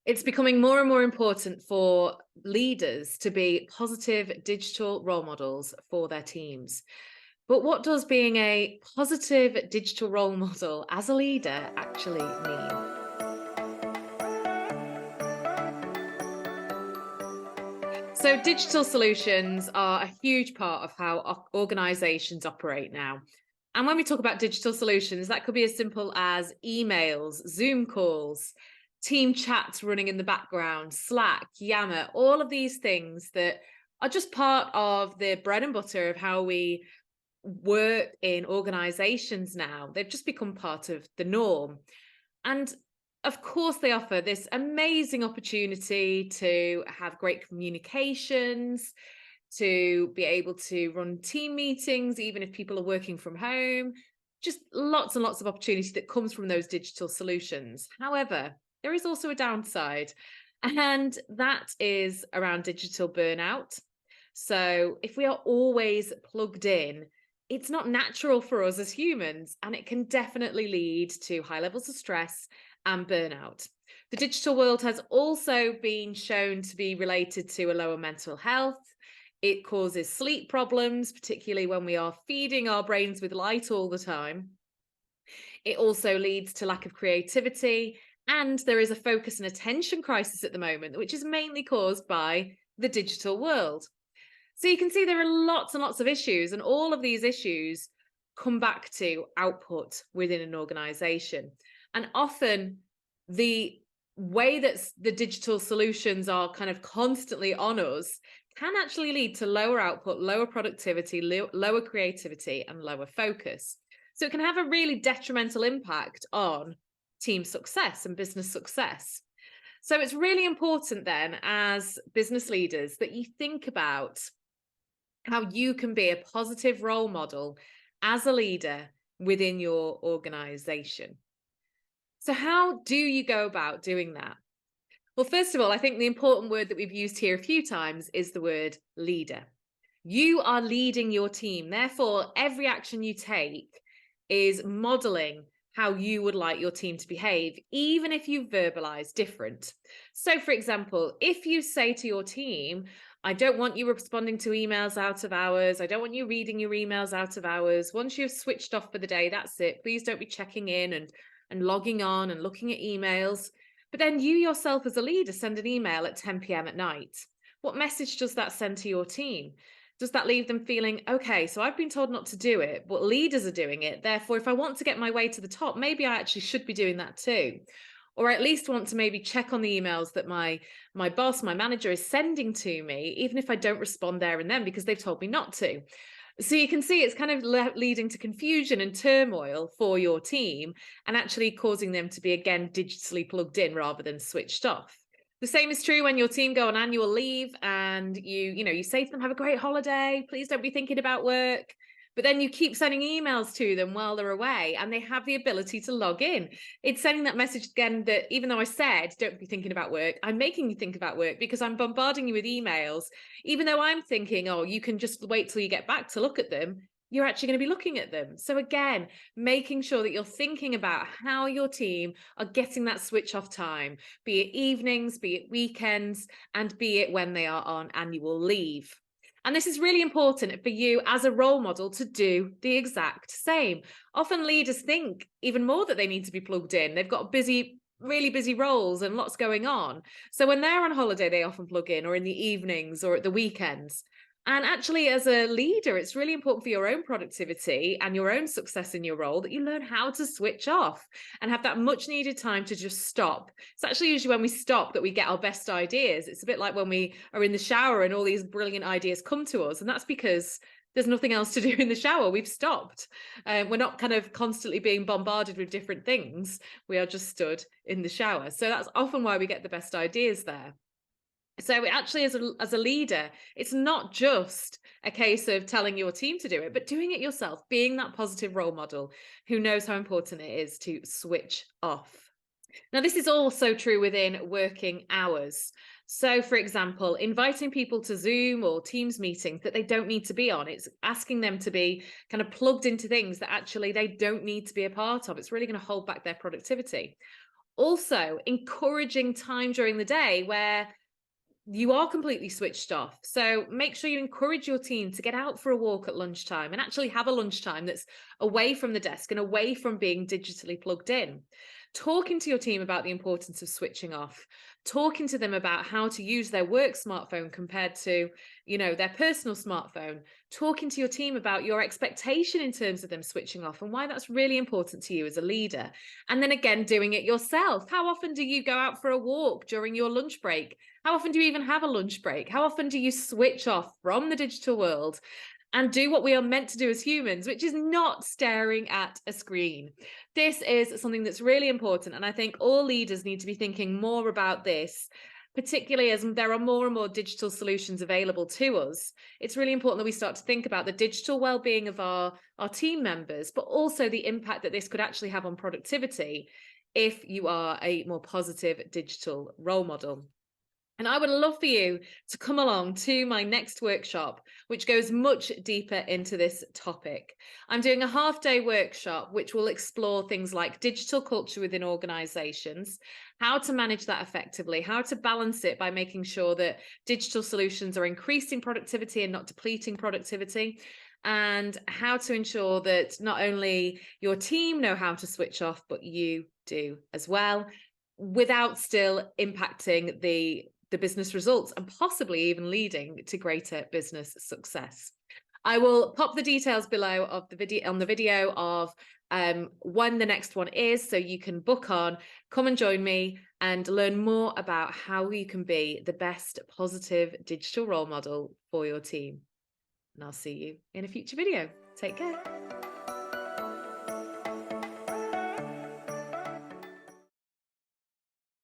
It's becoming more and more important for leaders to be positive digital role models for their teams. But what does being a positive digital role model as a leader actually mean? So, digital solutions are a huge part of how organizations operate now. And when we talk about digital solutions, that could be as simple as emails, Zoom calls, team chats running in the background, Slack, Yammer, all of these things that are just part of the bread and butter of how we work in organizations now. They've just become part of the norm. And of course, they offer this amazing opportunity to have great communications, to be able to run team meetings, even if people are working from home. Just lots and lots of opportunity that comes from those digital solutions. However, there is also a downside, and that is around digital burnout. So, if we are always plugged in, it's not natural for us as humans, and it can definitely lead to high levels of stress and burnout. The digital world has also been shown to be related to a lower mental health. It causes sleep problems, particularly when we are feeding our brains with light all the time. It also leads to lack of creativity, and there is a focus and attention crisis at the moment, which is mainly caused by the digital world. So you can see there are lots and lots of issues, and all of these issues come back to output within an organization. And often the way that the digital solutions are kind of constantly on us can actually lead to lower output, lower productivity, lower creativity, and lower focus. So it can have a really detrimental impact on team success and business success. So it's really important then, as business leaders, that you think about how you can be a positive role model as a leader within your organization. So, how do you go about doing that? Well, first of all, I think the important word that we've used here a few times is the word leader. You are leading your team. Therefore, every action you take is modeling how you would like your team to behave, even if you verbalize different. So, for example, if you say to your team, I don't want you responding to emails out of hours. I don't want you reading your emails out of hours. Once you've switched off for the day, that's it. Please don't be checking in and logging on and looking at emails. But then you yourself as a leader send an email at 10 p.m. at night. What message does that send to your team? Does that leave them feeling, okay, so I've been told not to do it, but leaders are doing it. Therefore, if I want to get my way to the top, maybe I actually should be doing that too. Or I at least want to maybe check on the emails that my boss, my manager is sending to me, even if I don't respond there and then because they've told me not to. So you can see it's kind of leading to confusion and turmoil for your team, and actually causing them to be again digitally plugged in rather than switched off. The same is true when your team go on annual leave and you say to them, have a great holiday, please don't be thinking about work. But then you keep sending emails to them while they're away and they have the ability to log in. It's sending that message again that even though I said, don't be thinking about work, I'm making you think about work because I'm bombarding you with emails. Even though I'm thinking, oh, you can just wait till you get back to look at them, you're actually going to be looking at them. So again, making sure that you're thinking about how your team are getting that switch off time, be it evenings, be it weekends, and be it when they are on annual leave. And this is really important for you as a role model to do the exact same. Often leaders think even more that they need to be plugged in. They've got really busy roles and lots going on. So when they're on holiday, they often plug in, or in the evenings or at the weekends. And actually, as a leader, it's really important for your own productivity and your own success in your role that you learn how to switch off and have that much needed time to just stop. It's actually usually when we stop that we get our best ideas. It's a bit like when we are in the shower and all these brilliant ideas come to us. And that's because there's nothing else to do in the shower. We've stopped. We're not kind of constantly being bombarded with different things. We are just stood in the shower. So that's often why we get the best ideas there. So actually, as a leader, it's not just a case of telling your team to do it, but doing it yourself, being that positive role model who knows how important it is to switch off. Now, this is also true within working hours. So, for example, inviting people to Zoom or Teams meetings that they don't need to be on. It's asking them to be kind of plugged into things that actually they don't need to be a part of. It's really going to hold back their productivity. Also, encouraging time during the day where you are completely switched off. So make sure you encourage your team to get out for a walk at lunchtime and actually have a lunchtime that's away from the desk and away from being digitally plugged in. Talking to your team about the importance of switching off, talking to them about how to use their work smartphone compared to, their personal smartphone, talking to your team about your expectation in terms of them switching off and why that's really important to you as a leader. And then again, doing it yourself. How often do you go out for a walk during your lunch break? How often do you even have a lunch break? How often do you switch off from the digital world and do what we are meant to do as humans, which is not staring at a screen? This is something that's really important. And I think all leaders need to be thinking more about this, particularly as there are more and more digital solutions available to us. It's really important that we start to think about the digital well-being of our team members, but also the impact that this could actually have on productivity if you are a more positive digital role model. And I would love for you to come along to my next workshop, which goes much deeper into this topic. I'm doing a half-day workshop, which will explore things like digital culture within organizations, how to manage that effectively, how to balance it by making sure that digital solutions are increasing productivity and not depleting productivity, and how to ensure that not only your team know how to switch off, but you do as well, without still impacting the business results and possibly even leading to greater business success. I will pop the details below of the video of when the next one is, so you can book on, come and join me and learn more about how you can be the best positive digital role model for your team. And I'll see you in a future video. Take care.